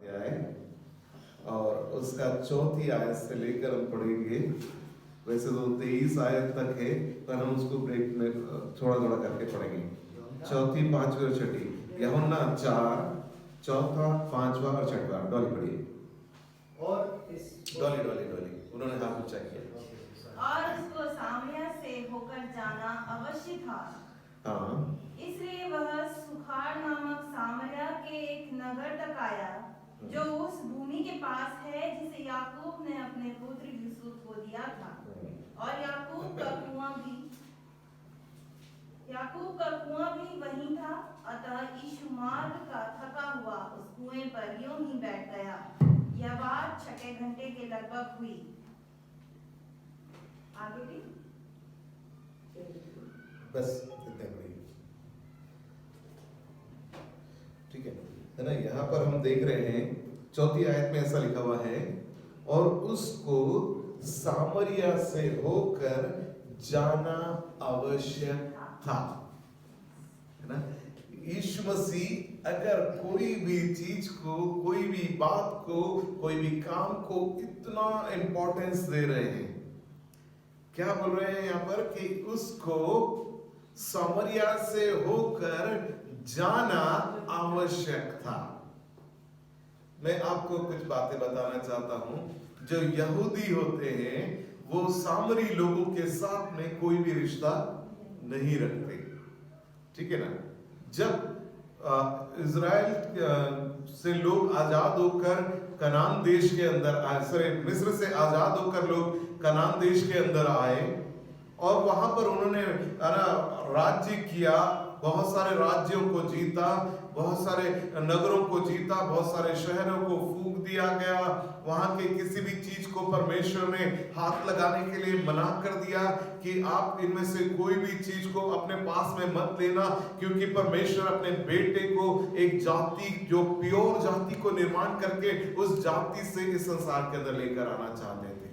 है और उसका चौथी आयत से लेकर हम पढ़ेंगे। वैसे तो 23 आयत तक है, पर हम उसको ब्रेक में थोड़ा थोड़ा करके पढ़ेंगे। चौथी, पांचवी और छठी। यूहन्ना 4, चौथा, पांचवा और छठवा। डॉली पढ़िए। और डॉली उन्होंने हाथ ऊंचा किया। और उसको सामरिया से होकर जाना अवश्य था। हाँ, इसलिए वह सुखार नामक सामरिया के एक नगर तक आया, जो उस भूमि के पास है जिसे याकूब ने अपने पुत्र यूसुफ को दिया था। और याकूब का कुआं भी वहीं था। अतः यीशु मार्ग का थका हुआ उस कुएं पर यूं ही बैठ गया। यह बात 6 घंटे के लगभग हुई। आगे भी बस इतने पढ़िए, ठीक है ना। यहाँ पर हम देख रहे हैं चौथी आयत में ऐसा लिखा हुआ है, और उसको सामरिया से होकर जाना आवश्यक था, है ना। यीशु मसीह अगर कोई भी चीज को, कोई भी बात को, कोई भी काम को इतना इंपॉर्टेंस दे रहे हैं, क्या बोल रहे हैं यहाँ पर कि उसको सामरिया से होकर जाना आवश्यक था। मैं आपको कुछ बातें बताना चाहता हूं। जो यहूदी होते हैं वो सामरी लोगों के साथ में कोई भी रिश्ता नहीं रखते, ठीक है ना। जब इज़राइल से लोग आजाद होकर कनान देश के अंदर आए, मिस्र से आजाद होकर लोग कनान देश के अंदर आए, और वहां पर उन्होंने राज्य किया, बहुत सारे राज्यों को जीता, बहुत सारे नगरों को जीता, बहुत सारे शहरों को फूंक दिया गया। वहां के किसी भी चीज को परमेश्वर ने हाथ लगाने के लिए मना कर दिया कि आप इनमें से कोई भी चीज को अपने पास में मत लेना, क्योंकि परमेश्वर अपने बेटे को एक जाति, जो प्योर जाति को निर्माण करके उस जाति से इस संसार के अंदर लेकर आना चाहते थे,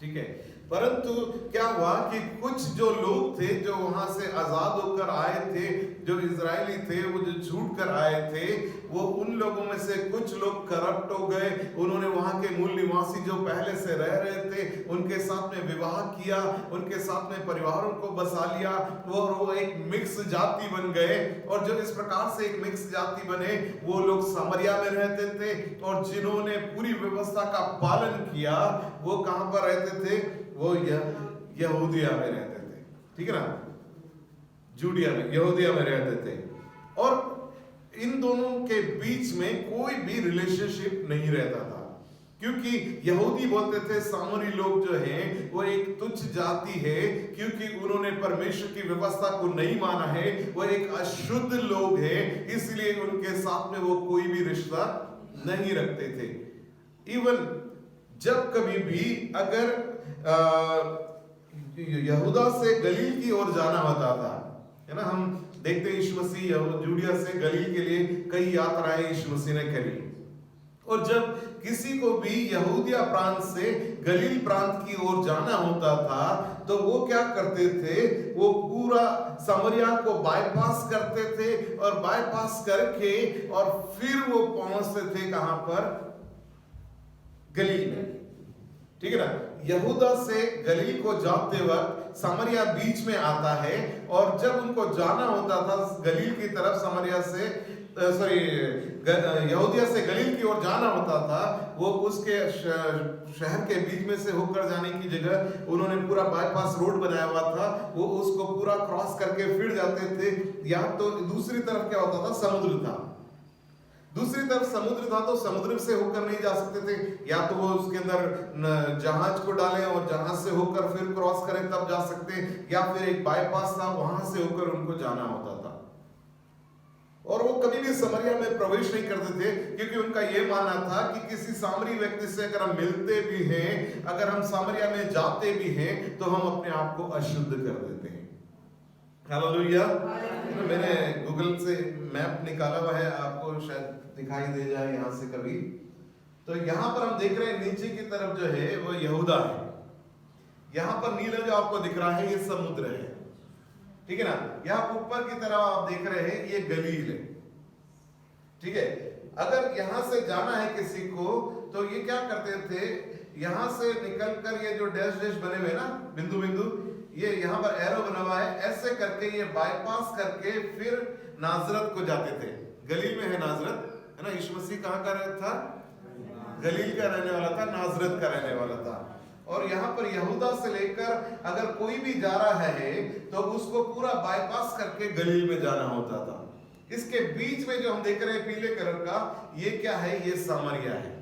ठीक है। परंतु क्या हुआ कि कुछ जो लोग थे जो वहां से आजाद होकर आए थे, जो इजरायली थे, वो जो छूट कर आए थे, वो उन लोगों में से कुछ लोग करप्ट हो गए। उन्होंने वहां के मूल निवासी जो पहले से रह रहे थे उनके साथ में विवाह किया, उनके साथ में परिवारों को बसा लिया, वो एक मिक्स जाति बन गए। और जो इस प्रकार से एक मिक्स जाति बने, वो लोग सामरिया में रहते थे, और जिन्होंने पूरी व्यवस्था का पालन किया वो कहां पर रहते थे? वो यहूदिया में रहते थे, ठीक है ना, जूडिया में, यहूदिया में रहते थे। और इन दोनों के बीच में कोई भी रिलेशनशिप नहीं रहता था, क्योंकि यहूदी बोलते थे सामरी लोग जो हैं वो एक तुच्छ जाति है, क्योंकि उन्होंने परमेश्वर की व्यवस्था को नहीं माना है, वो एक अशुद्ध लोग है, इसलिए उनके साथ में वो कोई भी रिश्ता नहीं रखते थे। इवन जब कभी भी अगर यहूदा से गलील की ओर जाना होता था, है ना, हम देखते हैं यीशु मसीह जूडिया से गलील के लिए कई यात्राएं यीशु मसीह ने करी। और जब किसी को भी यहूदिया प्रांत से गलील प्रांत की ओर जाना होता था तो वो क्या करते थे? वो पूरा सामरिया को बाईपास करते थे, और बाईपास करके और फिर वो पहुंचते थे कहां पर? गलील में, ठीक है ना। यहूदा से गलील को जाते वक्त सामरिया बीच में आता है, और जब उनको जाना होता था गलील की तरफ, सामरिया से यहूदिया से गलील की ओर जाना होता था, वो उसके शहर के बीच में से होकर जाने की जगह उन्होंने पूरा बाईपास रोड बनाया हुआ था, वो उसको पूरा क्रॉस करके फिर जाते थे। या तो दूसरी तरफ क्या होता था? समुद्र था, दूसरी तरफ समुद्र था, तो समुद्र से होकर नहीं जा सकते थे, या तो वो उसके अंदर जहाज को डालें और जहाज से होकर फिर क्रॉस करें तब जा सकते, या फिर एक बाईपास था, वहां से होकर उनको जाना होता था। और वो कभी भी सामरिया में प्रवेश नहीं करते थे, क्योंकि उनका ये मानना था कि किसी सामरी व्यक्ति से अगर हम मिलते भी हैं, अगर हम सामरिया में जाते भी हैं, तो हम अपने आप को अशुद्ध कर देते हैं। हालेलुया। मैंने गूगल से मैप निकाला हुआ है, आपको शायद दिखाई दे जाए यहां से कभी। तो यहां पर हम देख रहे हैं नीचे की तरफ जो है वो यहूदा है, यहां पर नीला जो आपको दिख रहा है ये समुद्र है, ठीक है ना। यहां ऊपर की तरफ आप देख रहे हैं ये गलील है, ठीक है, अगर यहां से जाना है किसी को तो ये क्या करते थे, यहां से निकलकर ये जो डैश डैश बने हुए ना बिंदु बिंदु, ये यहाँ पर एरो बना हुआ है, ऐसे करके ये बाईपास करके फिर नाजरत को जाते थे। गलील में है नाजरत, है ना। यीशु मसीह कहाँ का रहता था? गलील का रहने वाला था, नाजरत का रहने वाला था। और यहाँ पर यहूदा से लेकर अगर कोई भी जा रहा है तो उसको पूरा बाईपास करके गलील में जाना होता था। इसके बीच में जो हम देख रहे हैं पीले कलर का, ये क्या है? ये सामरिया है।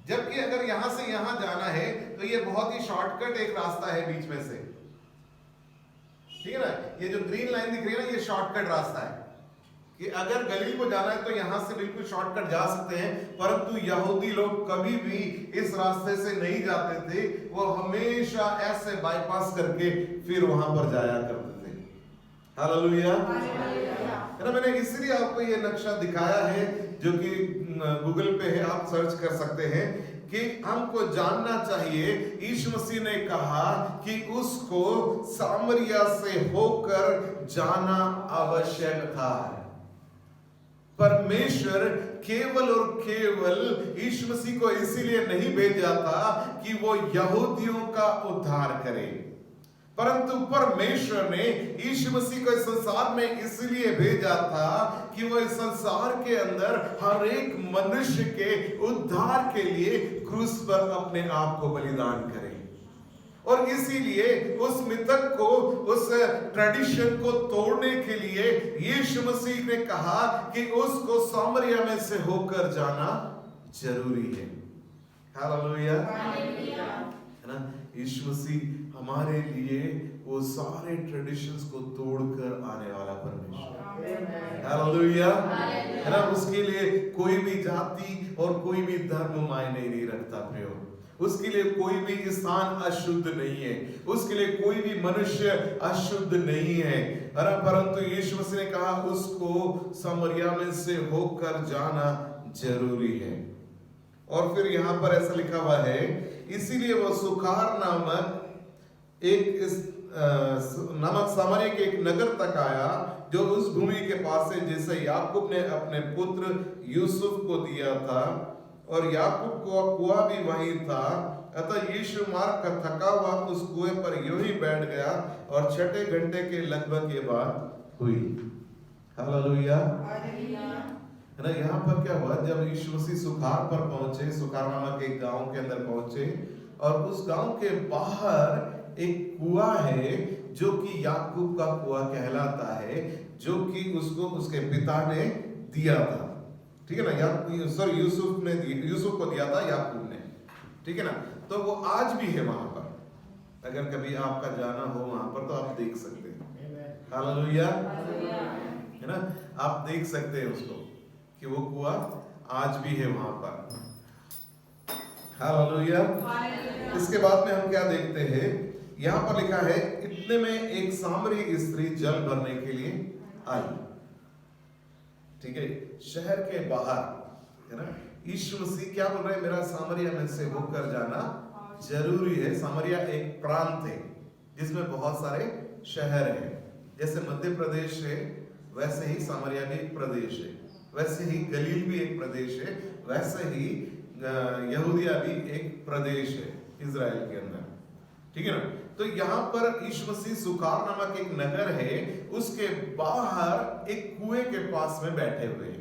जबकि अगर यहां से यहां जाना है तो ये बहुत ही शॉर्टकट एक रास्ता है बीच में से, ठीक है ना। ये जो ग्रीन लाइन दिख रही है ना, ये शॉर्टकट रास्ता है कि अगर गलील को जाना है तो यहां से बिल्कुल शॉर्टकट जा सकते हैं। परंतु यहूदी लोग कभी भी इस रास्ते से नहीं जाते थे, वो हमेशा ऐसे बाईपास करके फिर वहां पर जाया करते थे। हालेलुया, है ना। मैंने इसलिए आपको ये नक्शा दिखाया है, जो कि गूगल पे है, आप सर्च कर सकते हैं, कि हमको जानना चाहिए यीशु मसीह ने कहा कि उसको सामरिया से होकर जाना आवश्यक था। परमेश्वर केवल और केवल यीशु मसीह को इसीलिए नहीं भेजा था कि वो यहूदियों का उद्धार करे, परंतु परमेश्वर ने यीशु मसीह को इस संसार में इसलिए भेजा था कि वो इस संसार के अंदर हर एक मनुष्य के उद्धार के लिए क्रूस पर अपने आप को बलिदान करे। और इसीलिए उस मिथक को, उस ट्रेडिशन को तोड़ने के लिए यीशु मसीह ने कहा कि उसको सामरिया में से होकर जाना जरूरी है। हालेलुया, है ना। यीशु मसीह हमारे लिए वो सारे ट्रेडिशंस को तोड़कर आने वाला परमेश्वर, हालेलुया, है ना। उसके लिए कोई भी जाति और कोई भी धर्म मायने नहीं रखता प्रियो। उसके लिए कोई भी स्थान अशुद्ध नहीं है, उसके लिए कोई भी मनुष्य अशुद्ध नहीं है, परंतु यीशु मसीह ने कहा उसको सामरिया में से होकर जाना जरूरी है। और फिर यहाँ पर ऐसा लिखा हुआ है, इसीलिए वो सुखार नामक सामरिया के एक नगर तक आया जो उस भूमि के पास है जिसे याकूब ने अपने पुत्र यूसुफ को दिया था, और याकूब को कुआं भी वहीं था। अतः यीशु मार्ग का थका हुआ उस कुएं पर यूं ही बैठ गया, और 6 घंटे के लगभग ये बात हुई। हालेलुया, है ना। यहाँ पर क्या हुआ, जब यीशु मसीह सुखार पर पहुंचे, सुखार नामक एक गांव के अंदर पहुंचे, और उस गांव के बाहर एक कुआं है जो कि याकूब का कुआं कहलाता है, जो कि उसको उसके पिता ने दिया था, ठीक है ना। यूसुफ को दिया था याकूब ने, ठीक है ना। तो वो आज भी है वहां पर, अगर कभी आपका जाना हो वहां पर तो आप देख सकते हैं। हालेलुया, है ना। आप देख सकते हैं उसको कि वो कुआं आज भी है वहां पर। हालेलुया। इसके बाद में हम क्या देखते हैं, यहां पर लिखा है, इतने में एक सामरी स्त्री जल भरने के लिए आई, ठीक है, शहर के बाहर, है ना। यीशु मसीह क्या बोल रहे हैं, मेरा सामरिया में से होकर जाना जरूरी है। सामरिया एक प्रांत है जिसमें बहुत सारे शहर हैं, जैसे मध्य प्रदेश है वैसे ही सामरिया भी एक प्रदेश है, वैसे ही गलील भी एक प्रदेश है, वैसे ही यहूदिया भी एक प्रदेश है इजराइल के अंदर, ठीक है ना। तो यहाँ पर यीशु मसीह सुखार नामक एक नगर है, उसके बाहर एक कुएं के पास में बैठे हुए हैं।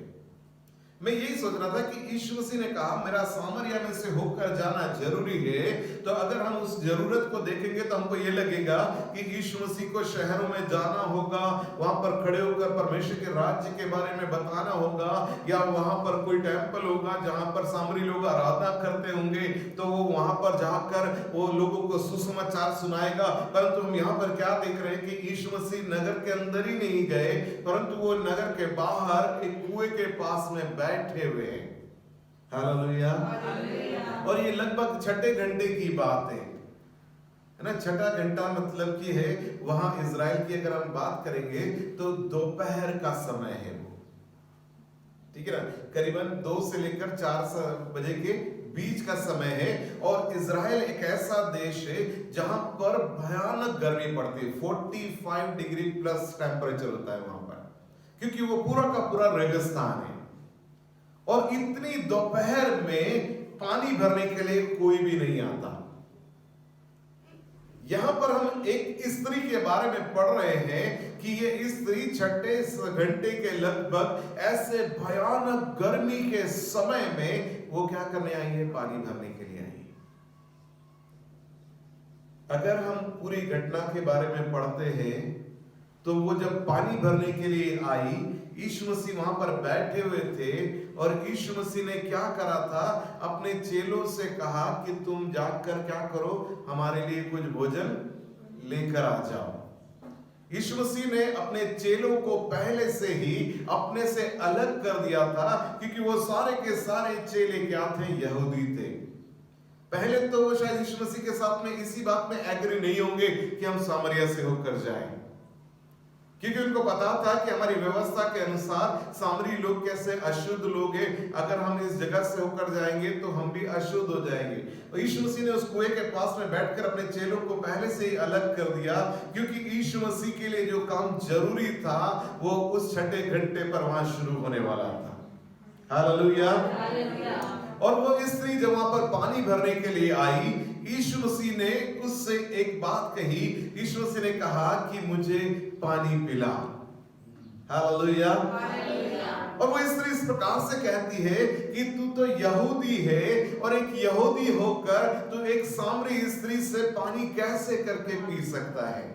मैं यही सोच रहा था कि यीशु मसीह ने कहा मेरा सामरिया में से होकर जाना जरूरी है, तो अगर हम उस जरूरत को देखेंगे तो हमको ये लगेगा कि यीशु मसीह को शहरों में जाना होगा, वहां पर खड़े होकर परमेश्वर के राज्य के बारे में बताना होगा, या वहां पर कोई टेम्पल होगा जहां पर सामरी लोग आराधना करते होंगे, तो वो वहां पर जाकर वो लोगों को सुसमाचार सुनाएगा। परंतु हम यहाँ पर क्या देख रहे हैं कि यीशु मसीह नगर के अंदर ही नहीं गए, परंतु वो नगर के बाहर एक कुएं के पास में बैठे हुए हैं। हालेलुया। और ये लगभग 6 घंटे की बात है ना। 6 घंटा मतलब कि है वहां इजराइल की अगर हम बात करेंगे तो दोपहर का समय है वो, ठीक है ना। करीबन 2 से लेकर 4 बजे के बीच का समय है। और इजराइल एक ऐसा देश है जहां पर भयानक गर्मी पड़ती है, 45 डिग्री प्लस टेम्परेचर होता है वहां पर, क्योंकि वो पूरा का पूरा रेगिस्तान है। और इतनी दोपहर में पानी भरने के लिए कोई भी नहीं आता। यहां पर हम एक स्त्री के बारे में पढ़ रहे हैं कि ये स्त्री 6 घंटे के लगभग ऐसे भयानक गर्मी के समय में वो क्या करने आई है? पानी भरने के लिए आई है। अगर हम पूरी घटना के बारे में पढ़ते हैं तो वो जब पानी भरने के लिए आई, यीशु मसीह वहां पर बैठे हुए थे और यीशु मसीह ने क्या करा था? अपने चेलों से कहा कि तुम जाकर क्या करो, हमारे लिए कुछ भोजन लेकर आ जाओ। यीशु मसीह ने अपने चेलों को पहले से ही अपने से अलग कर दिया था, क्योंकि वो सारे के सारे चेले क्या थे? यहूदी थे। पहले तो वो शायद यीशु मसीह के साथ में इसी बात में एग्री नहीं होंगे कि हम सामरिया से होकर जाएं, क्योंकि उनको पता था कि हमारी व्यवस्था के अनुसार सामरी लोग कैसे अशुद्ध लोग हैं, अगर हम इस जगह से होकर जाएंगे तो हम भी अशुद्ध हो जाएंगे। और यीशु मसीह ने उस कुएं के पास में बैठकर अपने चेलों को पहले से ही अलग कर दिया, क्योंकि यीशु मसीह के लिए जो काम जरूरी था वो उस 6 घंटे पर वहां शुरू होने वाला था। हालेलुया। और वो स्त्री जब वहां पर पानी भरने के लिए आई, यीशु मसीह ने उससे एक बात कही। यीशु मसीह ने कहा कि मुझे पानी पिला। हालेलुया। और वो स्त्री इस प्रकार से कहती है कि तू तो यहूदी है और एक यहूदी होकर तू एक सामरी स्त्री से पानी कैसे करके पी सकता है?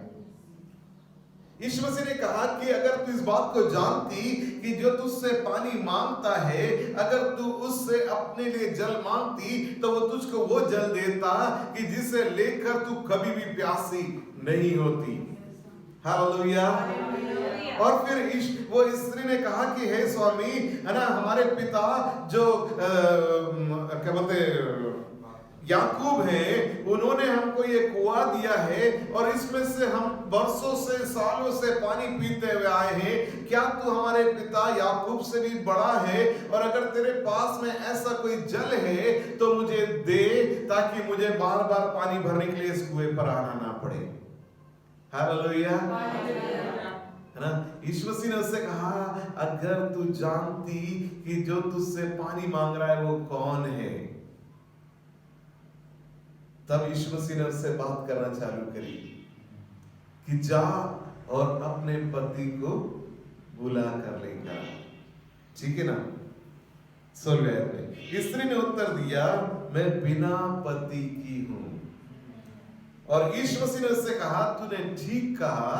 यीशु मसीह ने कहा कि अगर तू इस बात को जानती कि जो तुझसे पानी मांगता है, अगर तू उससे अपने लिए जल मांगती तो वो तुझको वो जल देता कि जिसे लेकर तू कभी भी प्यासी नहीं होती। हालेलुया। और फिर वो स्त्री ने कहा कि हे स्वामी, है ना, हमारे पिता जो क्या बोलते याकूब है, उन्होंने हमको ये कुआं दिया है और इसमें से हम बरसों से सालों से पानी पीते हुए आए हैं। क्या तू हमारे पिता याकूब से भी बड़ा है? और अगर तेरे पास में ऐसा कोई जल है तो मुझे दे, ताकि मुझे बार बार पानी भरने के लिए इस कुएं पर आना ना पड़े। हालेलुया। है ना? यीशु मसीह ने उससे कहा, अगर तू जानती कि जो तुझसे पानी मांग रहा है वो कौन है, तब यीशु मसीह ने उससे बात करना चालू करी कि जा और अपने पति को बुला कर लेकर। ठीक है ना? 16वें आयत में स्त्री ने उत्तर दिया, मैं बिना पति की हूं। और यीशु मसीह ने उससे कहा, तूने ठीक कहा,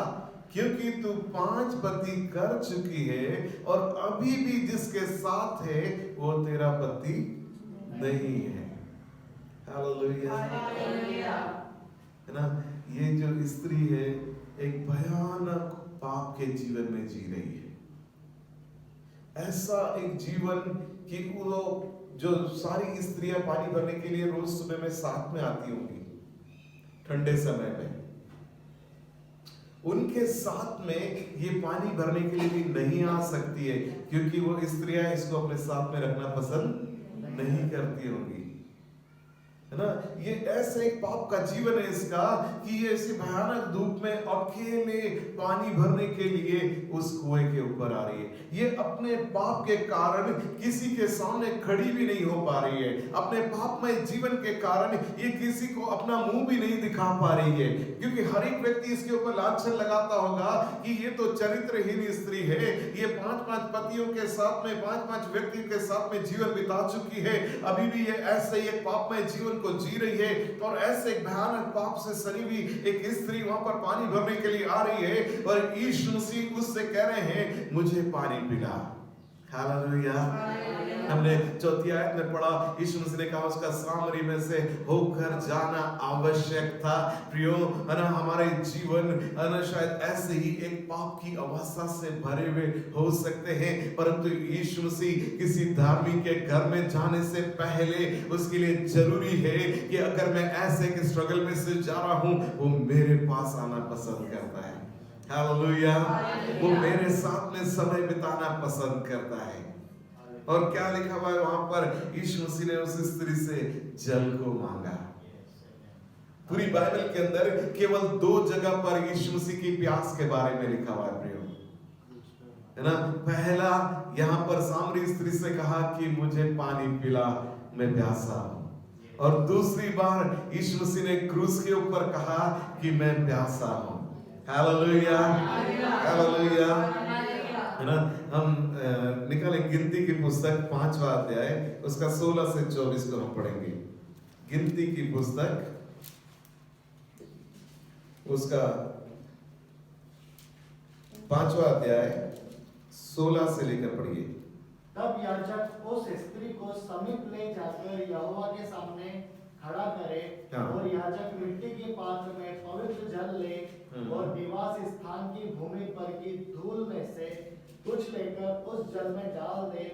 क्योंकि तू 5 पति कर चुकी है और अभी भी जिसके साथ है वो तेरा पति नहीं है। हालेलुया। है ना? ये जो स्त्री है एक भयानक पाप के जीवन में जी रही है। ऐसा एक जीवन कि वो जो सारी स्त्रियां पानी भरने के लिए रोज सुबह में साथ में आती होंगी ठंडे समय में, उनके साथ में ये पानी भरने के लिए भी नहीं आ सकती है, क्योंकि वो स्त्रियां इसको अपने साथ में रखना पसंद नहीं करती होंगी। है ना? ये ऐसे एक पाप का जीवन है इसका कि ये ऐसी भयानक धूप में अकेले पानी भरने के लिए उस कुएं के ऊपर आ रही है। ये अपने पाप के कारण किसी के सामने खड़ी भी नहीं हो पा रही है। अपने पापमय जीवन के कारण ये किसी को अपना मुंह भी नहीं दिखा पा रही है, क्योंकि हर एक व्यक्ति इसके ऊपर लांछन लगाता होगा कि ये तो चरित्रहीन स्त्री है, ये 5-5 पतियों के साथ में 5-5 व्यक्तियों के साथ में जीवन बिता चुकी है, अभी भी ये ऐसे ही एक पापमय जीवन को जी रही है। और ऐसे एक भयानक पाप से सनी हुई एक स्त्री वहां पर पानी भरने के लिए आ रही है और यीशु मसीह उससे कह रहे हैं, मुझे पानी पिला। हालेलुया। हमने 4थी आयत में पढ़ा, यीशु मसीह ने कहा उसका सामरी में से होकर जाना आवश्यक था। प्रियो, है ना, हमारे जीवन है ना शायद ऐसे ही एक पाप की अवस्था से भरे हुए हो सकते हैं, परंतु यीशु मसीह किसी धार्मिक के घर में जाने से पहले उसके लिए जरूरी है कि अगर मैं ऐसे के स्ट्रगल में से जा रहा हूं, वो मेरे पास आना पसंद करता है। हालेलुया। वो मेरे साथ में समय बिताना पसंद करता है। और क्या लिखा हुआ है वहां पर? यीशु मसीह ने उस स्त्री से जल को मांगा। पूरी बाइबल के अंदर केवल 2 जगह पर यीशु मसीह की प्यास के बारे में लिखा हुआ है प्रियो। है ना। पहला यहाँ पर सामरी स्त्री से कहा कि मुझे पानी पिला, मैं प्यासा हूं। और दूसरी बार यीशु मसीह ने क्रूस के ऊपर कहा कि मैं प्यासा हूं। हालेलुया, हालेलुया, है ना। हम निकालें गिनती की पुस्तक 5वां अध्याय, उसका 16 से 24 को हम पढ़ेंगे। गिनती की पुस्तक उसका 5वां अध्याय 16 से लेकर पढ़िए। तब याजक उस स्त्री को समीप ले जाकर यहोवा के सामने खड़ा करे, हाँ। और याजक मिट्टी के पात्र में पवित्र जल ले और निवास स्थान की भूमि पर की धूल में से कुछ लेकर उस जल में डाल दे।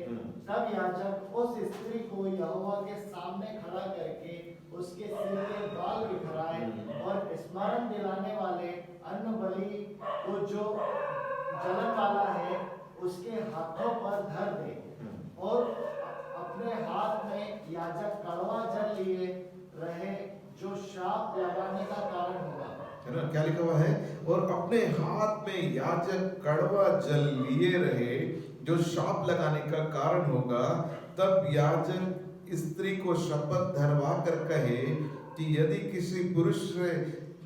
तब याजक उस स्त्री को यहोवा के सामने खड़ा करके उसके सिर के बाल बिखराए और स्मरण दिलाने वाले अन्न बलि को जो जलन वाला है उसके हाथों पर धर दे, और अपने हाथ में याजक कड़वा जल लिए रहे जो शाप लगाने का कारण होगा। है ना, क्या लिखा हुआ है? और अपने हाथ में याजक कड़वा जल लिए रहे जो शाप लगाने का कारण होगा। तब याजक स्त्री को शपथ धरवा कर कहे कि यदि किसी पुरुष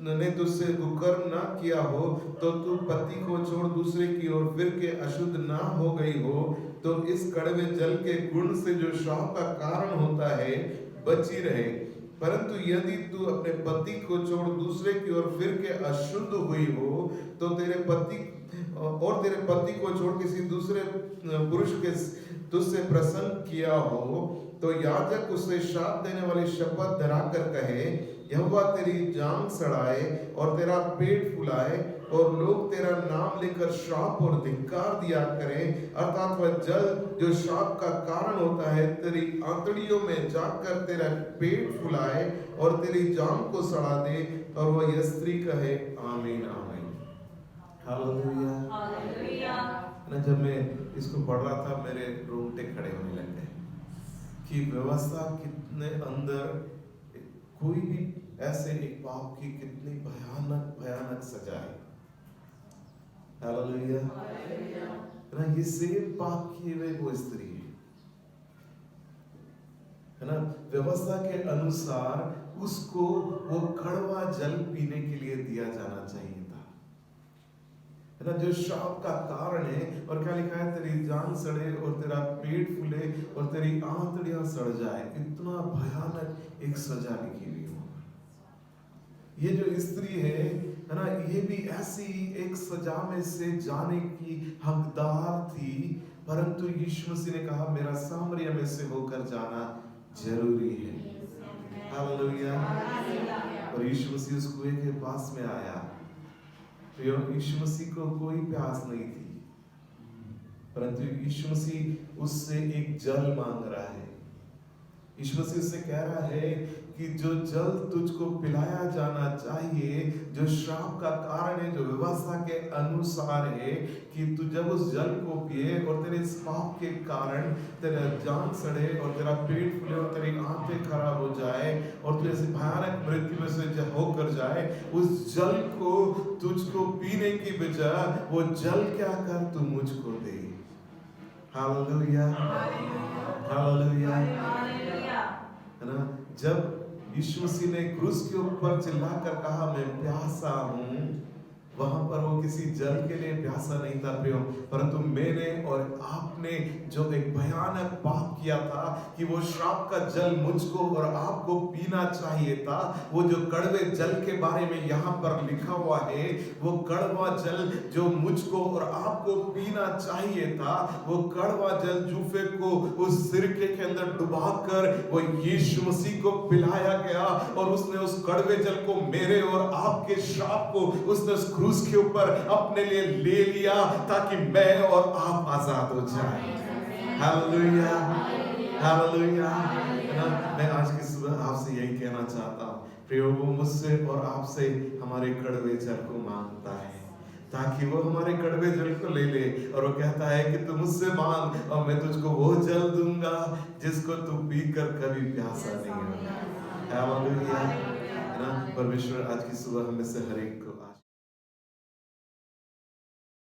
ने तुझसे कुकर्म ना किया हो तो तू पति को छोड़ दूसरे की ओर फिर के अशुद्ध ना हो गई हो, तो इस कड़वे जल के गुण से जो शाप का कारण होता है बची रहे। परंतु यदि तू अपने पति को छोड़ दूसरे की ओर फिर के अशुद्ध हुई हो तो तेरे पति को छोड़ किसी दूसरे पुरुष के तुझसे प्रसन्न किया हो, तो याजक उसे शाप देने वाली शपथ धरा कर कहे, यहोवा तेरी जांघ सड़ाए और तेरा पेट फुलाए, और लोग तेरा नाम लेकर शाप और धिक्कार दिया करें। अर्थात वह जल जो शाप का कारण होता है तेरी आंतड़ियों में जाकर तेरा पेट फुलाए और तेरी जांघ को सड़ा दे। और वह स्त्री कहे आमीन आमीन। Hallelujah, hallelujah. ना जब मैं इसको पढ़ रहा था मेरे रोंगटे खड़े होने लग गए कि व्यवस्था कितने अंदर कोई भी ऐसे एक पाप की कितनी भयानक भयानक सजा है। हालेलुया, ना ये सेम पाप किए हुए वो स्त्री है ना। व्यवस्था के अनुसार उसको वो कड़वा जल पीने के लिए दिया जाना चाहिए था, है ना, जो शाप का कारण है। और क्या लिखा है? तेरी जान सड़े और तेरा पेट फूले और तेरी आंतड़ियां सड़ जाए। इतना भयानक एक सजा लिखी हुई है। ये जो स्त्री है ना, ये भी ऐसी एक सजा में से जाने की हकदार थी, परंतु यीशु मसीह ने कहा मेरा सामरिया में से होकर जाना जरूरी है। हालेलुया। और यीशु मसीह उस कुएं के पास में आया। यीशु मसीह को कोई प्यास नहीं थी, परंतु यीशु मसीह उससे एक जल मांग रहा है। यीशु मसीह उससे कह रहा है कि जो जल तुझको पिलाया जाना चाहिए, जो श्राप का कारण है, जो व्यवस्था के अनुसार है, कि तू जब उस जल को पिए और तेरे इस पाप के कारण तेरा जान सड़े और तेरा पेट फूले और तेरी आंखें खराब हो जाए और तू ऐसी भयानक मृत्यु में से होकर जाए, उस जल को तुझको पीने की बजाय वो जल क्या कर तू मुझको दे। हालेलुया, हालेलुया, है ना। जब यीशु मसीह ने क्रूस के ऊपर चिल्लाकर कहा मैं प्यासा हूं, वहां पर वो किसी जल के लिए प्यासा नहीं था परंतु मैंने और आपने जो एक भयानक पाप किया था कि वो श्राप का जल मुझको और आपको पीना चाहिए था। वो जो कड़वे जल के बारे में यहाँ पर लिखा हुआ है, वो कड़वा जल जो मुझको और आपको पीना चाहिए था, वो कड़वा जल जूफे को उस सिरके के अंदर डुबाकर वो यीशु मसीह को पिलाया गया और उसने उस कड़वे जल को मेरे और आपके श्राप को उसने उस क्रूस के ऊपर अपने लिए ले लिया ताकि मैं और आप आजाद हो जाएं। Hallelujah, hallelujah. मैं आज की सुबह आपसे यही कहना चाहता हूँ, प्रियो, वो मुझसे और आपसे हमारे कड़वे जल को मांगता है ताकि वो हमारे कड़वे जल को ले ले। और वो कहता है कि तू मुझसे मांग और मैं तुझको वो जल दूंगा जिसको तू पीकर कभी प्यासा नहीं होगा। हालेलुया। परमेश्वर आज की सुबह हमें से हर एक